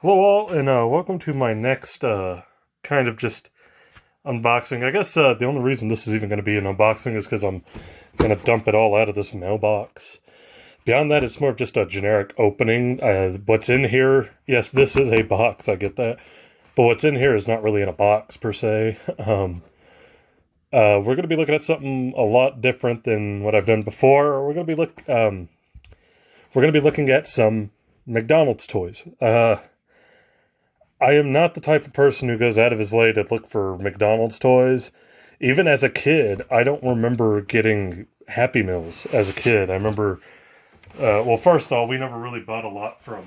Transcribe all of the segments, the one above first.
Hello all, and welcome to my next kind of just unboxing. I guess the only reason this is even going to be an unboxing is because I'm going to dump it all out of this mailbox. Beyond that, it's more of just a generic opening. What's in here, yes, this is a box, I get that. But what's in here is not really in a box, per se. We're going to be looking at something a lot different than what I've done before. We're going to be looking at some McDonald's toys. I am not the type of person who goes out of his way to look for McDonald's toys. Even as a kid, I don't remember getting Happy Meals as a kid. I remember, well, first of all, we never really bought a lot from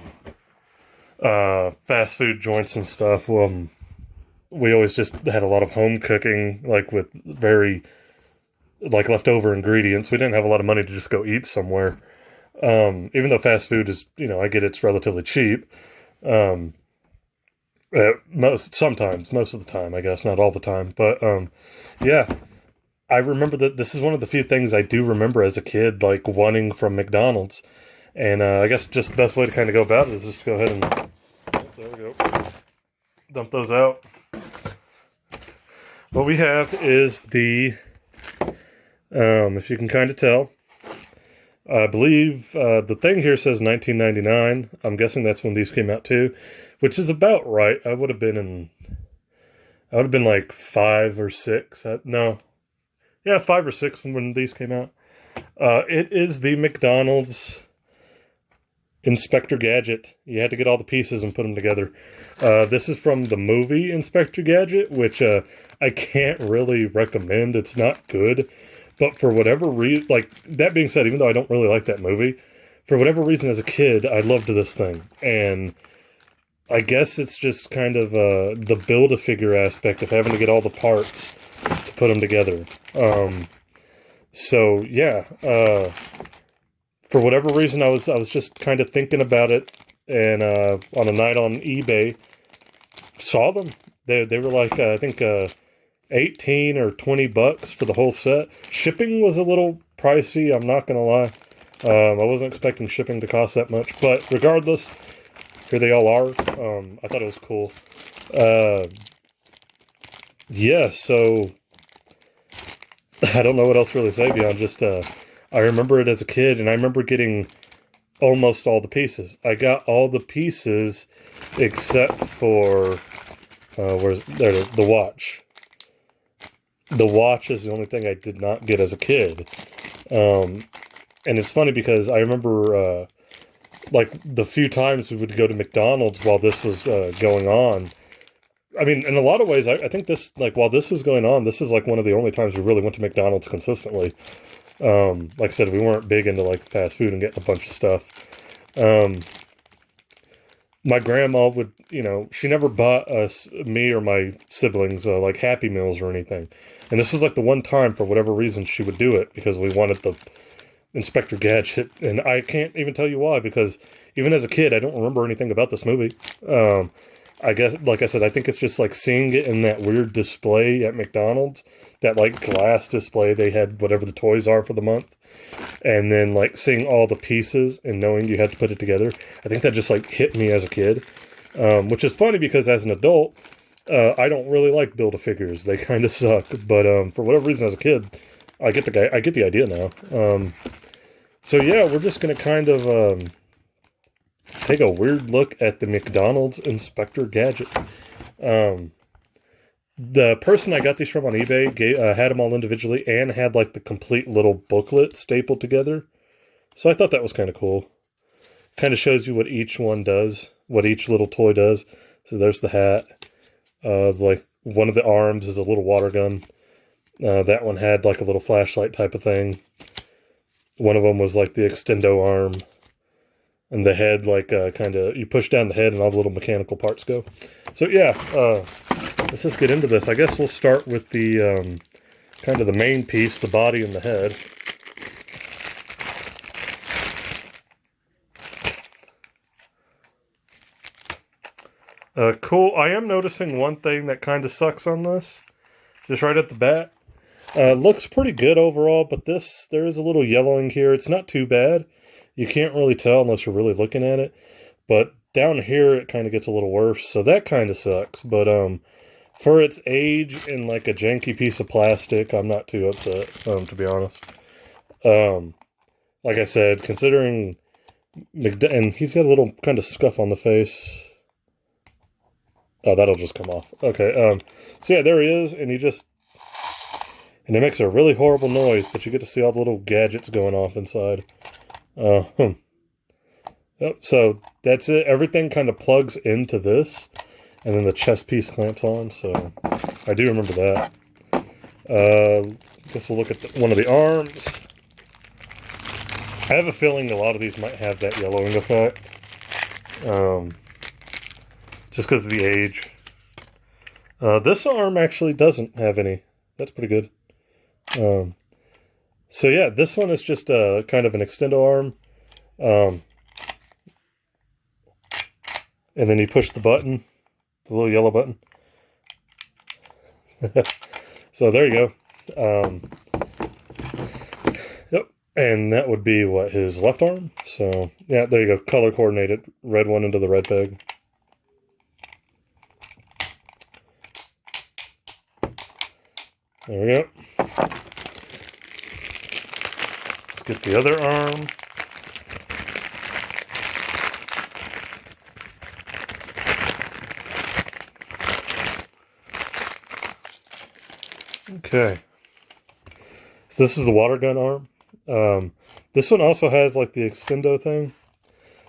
fast food joints and stuff. We always just had a lot of home cooking, like with very, like leftover ingredients. We didn't have a lot of money to just go eat somewhere. Even though fast food is, I get it's relatively cheap. Most of the time, I guess, not all the time. But, yeah, I remember that this is one of the few things I do remember as a kid, like, wanting from McDonald's. And, I guess just the best way to kind of go about it is just to go ahead and, there we go, dump those out. What we have is the, if you can kind of tell, I believe the thing here says 1999. I'm guessing that's when these came out too, which is about right. I would have been like 5 or 6. 5 or 6 when these came out. It is the McDonald's Inspector Gadget. You had to get all the pieces and put them together. This is from the movie Inspector Gadget, which I can't really recommend. It's not good. But for whatever reason, like, that being said, even though I don't really like that movie, for whatever reason as a kid, I loved this thing. And I guess it's just kind of the Build-A-Figure aspect of having to get all the parts to put them together. So, yeah. For whatever reason, I was just kind of thinking about it. And on a night on eBay, saw them. They were like, I think... 18 or 20 bucks for the whole set. Shipping was a little pricey, I'm not gonna lie. I wasn't expecting shipping to cost that much, but regardless, here they all are. I thought it was cool. Yeah, so I don't know what else to really say beyond just I remember it as a kid, and I remember getting almost all the pieces. I got all the pieces except for the watch. The watch is the only thing I did not get as a kid. And it's funny because I remember, like, the few times we would go to McDonald's while this was going on. I mean, in a lot of ways, I think this, like, while this was going on, this is, like, one of the only times we really went to McDonald's consistently. Like I said, we weren't big into, like, fast food and getting a bunch of stuff. My grandma would, she never bought us, me or my siblings, like Happy Meals or anything. And this was like the one time, for whatever reason, she would do it because we wanted the Inspector Gadget. And I can't even tell you why, because even as a kid, I don't remember anything about this movie. I guess, like I said, I think it's just like seeing it in that weird display at McDonald's, that like glass display they had, whatever the toys are for the month. And then, like, seeing all the pieces and knowing you had to put it together. I think that just, like, hit me as a kid. Which is funny because as an adult, I don't really like Build-A-Figures. They kind of suck. But for whatever reason as a kid, I get the idea now. So, yeah, we're just going to kind of take a weird look at the McDonald's Inspector Gadget. The person I got these from on eBay had them all individually and had, like, the complete little booklet stapled together. So I thought that was kind of cool. Kind of shows you what each one does, what each little toy does. So there's the hat. Like, one of the arms is a little water gun. That one had, like, a little flashlight type of thing. One of them was, like, the extendo arm. And the head, like, kind of, you push down the head and all the little mechanical parts go. So, yeah, let's just get into this. I guess we'll start with the, kind of the main piece, the body and the head. Cool. I am noticing one thing that kind of sucks on this. Just right at the bat. Looks pretty good overall, but there is a little yellowing here. It's not too bad. You can't really tell unless you're really looking at it. But down here it kind of gets a little worse, so that kind of sucks. But for its age and like a janky piece of plastic, I'm not too upset, to be honest. Like I said, considering and he's got a little kind of scuff on the face. Oh, that'll just come off. Okay, so yeah, there he is, and and it makes a really horrible noise, but you get to see all the little gadgets going off inside. Yep, so that's it. Everything kind of plugs into this, and then the chest piece clamps on, so I do remember that. Guess we'll look at one of the arms. I have a feeling a lot of these might have that yellowing effect. Just because of the age. This arm actually doesn't have any. That's pretty good. So yeah, this one is just kind of an extendo arm. And then you push the button, the little yellow button. So there you go. Yep. And that would be, what, his left arm? So, yeah, there you go. Color coordinated. Red one into the red peg. There we go. Let's get the other arm. Okay. So this is the water gun arm. This one also has like the extendo thing,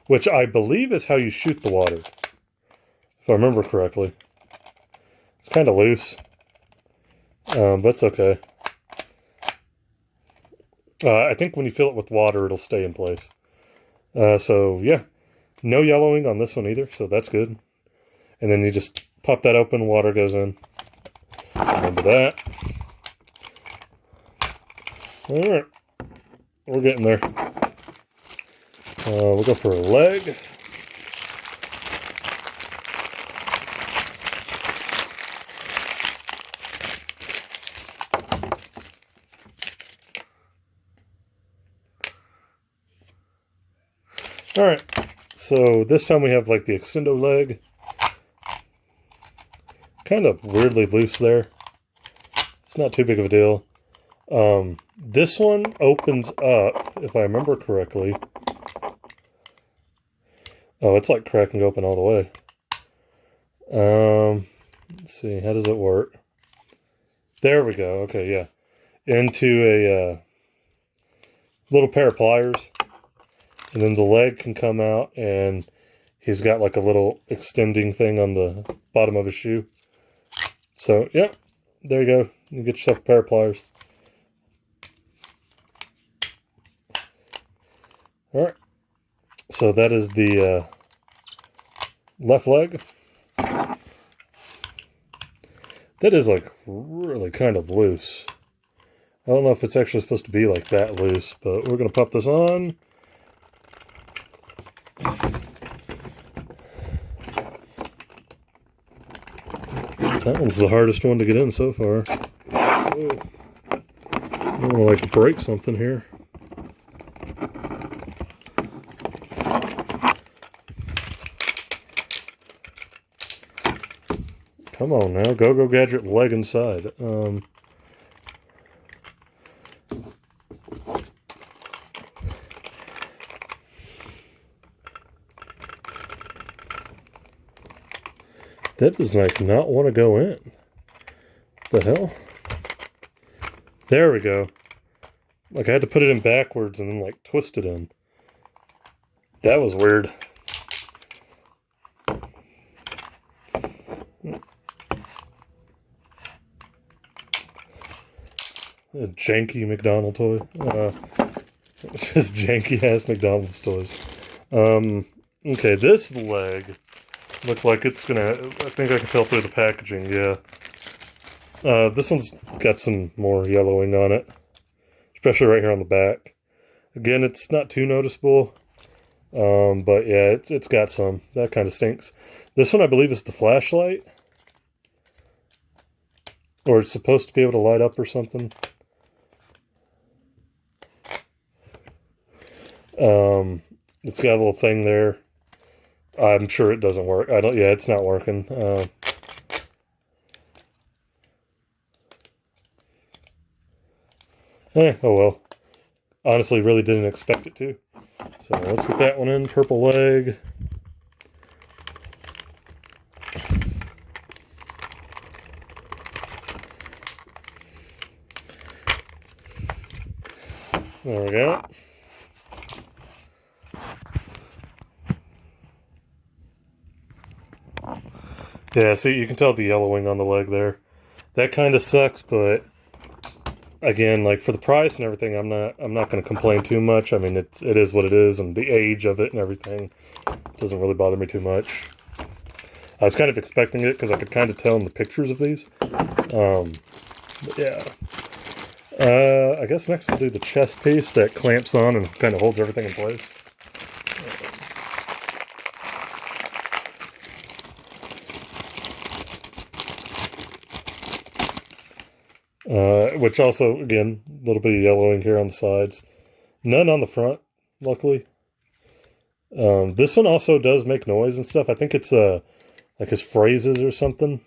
which I believe is how you shoot the water, if I remember correctly. It's kind of loose, but it's okay. I think when you fill it with water, it'll stay in place. So yeah, no yellowing on this one either, so that's good. And then you just pop that open, water goes in. Remember that. Alright, we're getting there. We'll go for a leg. Alright, so this time we have like the extendo leg. Kind of weirdly loose there. It's not too big of a deal. This one opens up, if I remember correctly. Oh, it's like cracking open all the way. Let's see, how does it work? There we go. Okay, yeah. Into a little pair of pliers. And then the leg can come out, and he's got like a little extending thing on the bottom of his shoe. So, yeah, there you go. You get yourself a pair of pliers. Alright, so that is the left leg. That is like really kind of loose. I don't know if it's actually supposed to be like that loose, but we're going to pop this on. That one's the hardest one to get in so far. Whoa. I don't want to like break something here. Come on now, go Gadget leg inside. That does like not want to go in. What the hell? There we go. Like I had to put it in backwards and then like twist it in. That was weird. A janky McDonald's toy. Just janky ass McDonald's toys. Okay, this leg looked like it's gonna, I think I can tell through the packaging, yeah. This one's got some more yellowing on it, especially right here on the back. Again, it's not too noticeable, but yeah, it's got some. That kind of stinks. This one I believe is the flashlight, or it's supposed to be able to light up or something. It's got a little thing there. I'm sure it doesn't work. Yeah, it's not working. Oh well. Honestly, really didn't expect it to. So let's get that one in. Purple leg. There we go. Yeah, see, you can tell the yellowing on the leg there. That kind of sucks, but again, like for the price and everything, I'm not going to complain too much. I mean, it is what it is, and the age of it and everything doesn't really bother me too much. I was kind of expecting it because I could kind of tell in the pictures of these. But yeah. I guess next we'll do the chest piece that clamps on and kind of holds everything in place. Which also, again, a little bit of yellowing here on the sides. None on the front, luckily. This one also does make noise and stuff. I think it's like his phrases or something.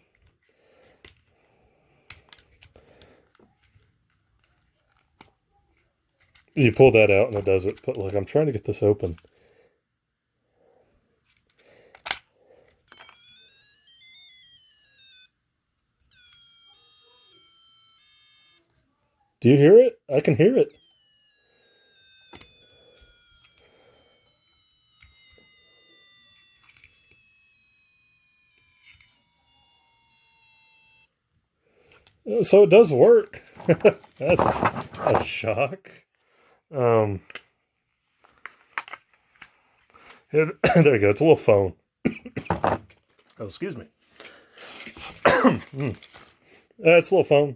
You pull that out and it does it. But look, I'm trying to get this open. Do you hear it? I can hear it. So it does work. That's a shock. There you go. It's a little phone. Oh, excuse me. It's a little phone.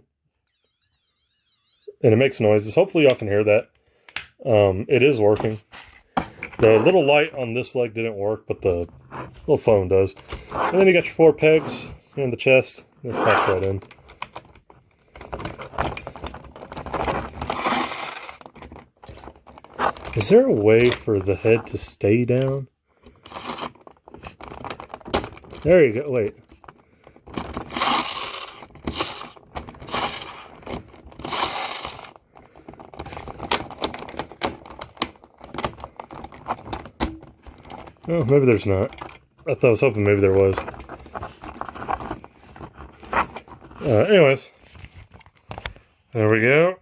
And it makes noises. Hopefully y'all can hear that. It is working. The little light on this leg didn't work, but the little phone does. And then you got your 4 pegs in the chest. This pops right in. Is there a way for the head to stay down? There you go. Wait. Oh, maybe there's not. I was hoping maybe there was. Anyways. There we go.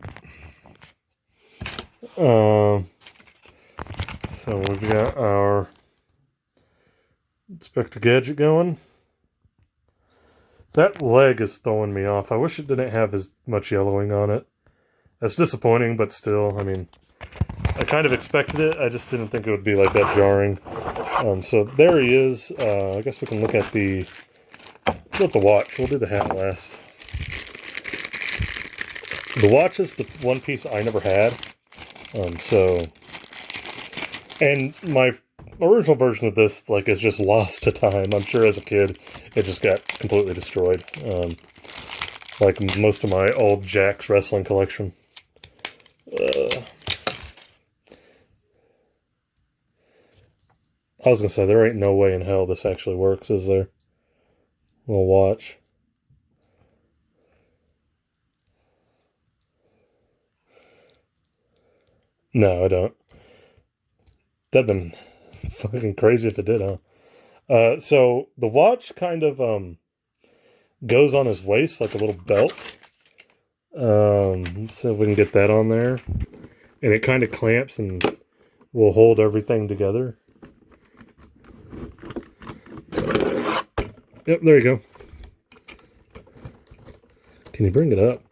So we've got our Inspector Gadget going. That leg is throwing me off. I wish it didn't have as much yellowing on it. That's disappointing, but still, I mean, I kind of expected it. I just didn't think it would be like that jarring. So there he is. I guess we can look at the watch. We'll do the hat last. The watch is the one piece I never had. And my original version of this, like, is just lost to time. I'm sure as a kid, it just got completely destroyed. Like most of my old Jack's wrestling collection. I was gonna say, there ain't no way in hell this actually works, is there? We'll watch. No, I don't. That'd been fucking crazy if it did, huh? So the watch kind of goes on his waist like a little belt. Let's see if we can get that on there. And it kind of clamps and will hold everything together. Yep, there you go. Can you bring it up?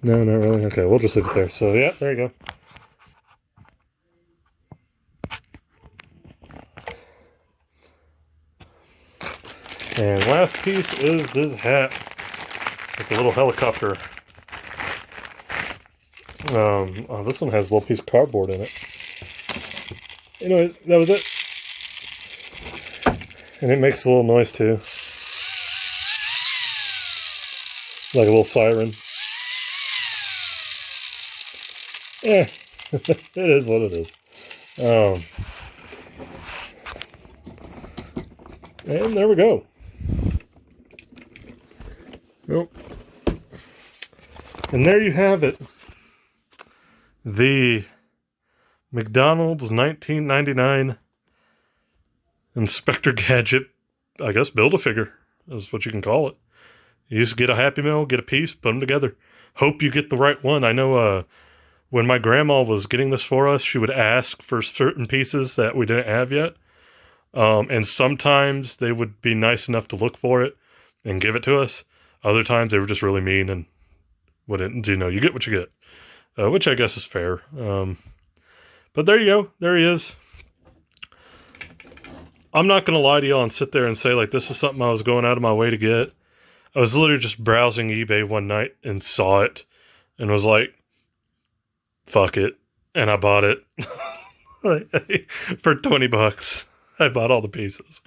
No, not really. Okay, we'll just leave it there. So, yeah, there you go. And last piece is this hat with a little helicopter. Oh, this one has a little piece of cardboard in it. Anyways, that was it. And it makes a little noise too. Like a little siren. Yeah, it is what it is. And there we go. Oh. And there you have it. The McDonald's 1999 Inspector Gadget, I guess, Build-A-Figure is what you can call it. You just get a Happy Meal, get a piece, put them together. Hope you get the right one. I know when my grandma was getting this for us, she would ask for certain pieces that we didn't have yet. And sometimes they would be nice enough to look for it and give it to us. Other times they were just really mean and wouldn't, you get what you get, which I guess is fair. But there you go. There he is. I'm not going to lie to y'all and sit there and say, like, this is something I was going out of my way to get. I was literally just browsing eBay one night and saw it and was like, fuck it. And I bought it for $20. I bought all the pieces.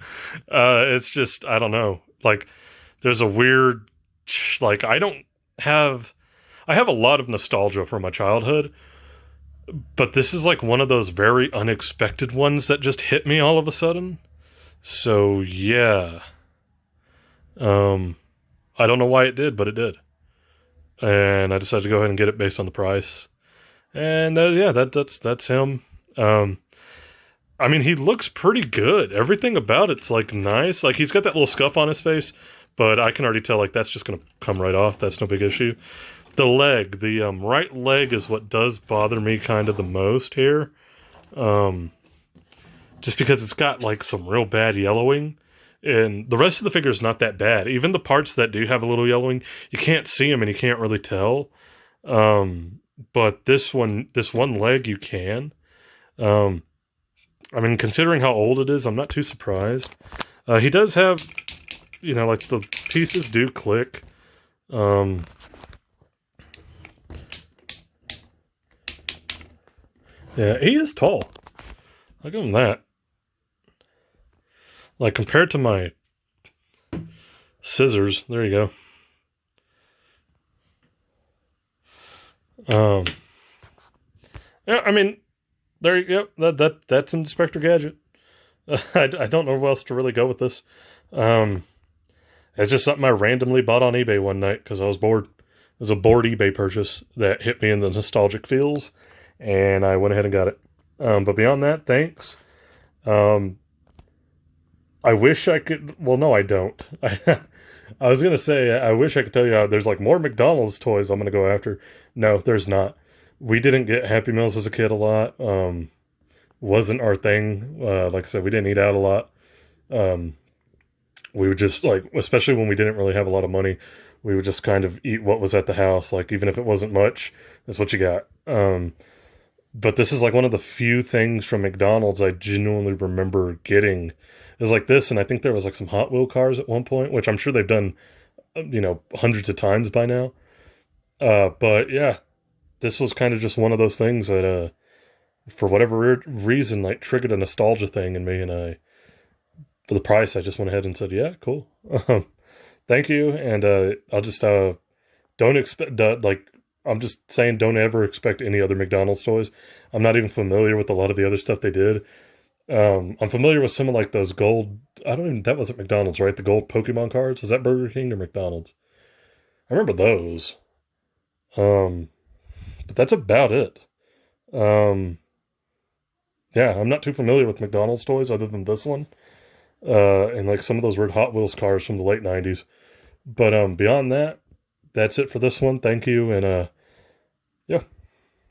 It's just, I don't know. Like, there's a weird, like, I have a lot of nostalgia for my childhood, but this is like one of those very unexpected ones that just hit me all of a sudden. So, yeah. I don't know why it did, but it did. And I decided to go ahead and get it based on the price. And, yeah, that's him. I mean, he looks pretty good. Everything about it's, like, nice. Like, he's got that little scuff on his face, but I can already tell, like, that's just going to come right off. That's no big issue. The leg, the right leg is what does bother me kind of the most here. Just because it's got, like, some real bad yellowing. And the rest of the figure is not that bad. Even the parts that do have a little yellowing, you can't see them and you can't really tell. But this one leg you can. I mean, considering how old it is, I'm not too surprised. He does have, like the pieces do click. Yeah, he is tall. I'll give him that. Like, compared to my scissors, there you go. Yeah, I mean, there you go. That's Inspector Gadget. I don't know where else to really go with this. It's just something I randomly bought on eBay one night because I was bored. It was a bored eBay purchase that hit me in the nostalgic feels, and I went ahead and got it. But beyond that, thanks. I wish I could... Well, no, I don't. I was going to say, I wish I could tell you there's like more McDonald's toys I'm going to go after. No, there's not. We didn't get Happy Meals as a kid a lot. Wasn't our thing. Like I said, we didn't eat out a lot. We would just, like, especially when we didn't really have a lot of money, we would just kind of eat what was at the house. Like, even if it wasn't much, that's what you got. But this is like one of the few things from McDonald's I genuinely remember getting. It was like this, and I think there was like some Hot Wheel cars at one point, which I'm sure they've done, hundreds of times by now. But yeah, this was kind of just one of those things that, for whatever reason, like triggered a nostalgia thing in me, and for the price, I just went ahead and said, yeah, cool. Thank you, and I'll just don't expect I'm just saying, don't ever expect any other McDonald's toys. I'm not even familiar with a lot of the other stuff they did. I'm familiar with some of like those gold, that wasn't McDonald's, right? The gold Pokemon cards. Was that Burger King or McDonald's? I remember those. But that's about it. Yeah, I'm not too familiar with McDonald's toys other than this one. And like some of those weird Hot Wheels cars from the late 90s. But beyond that, that's it for this one. Thank you, and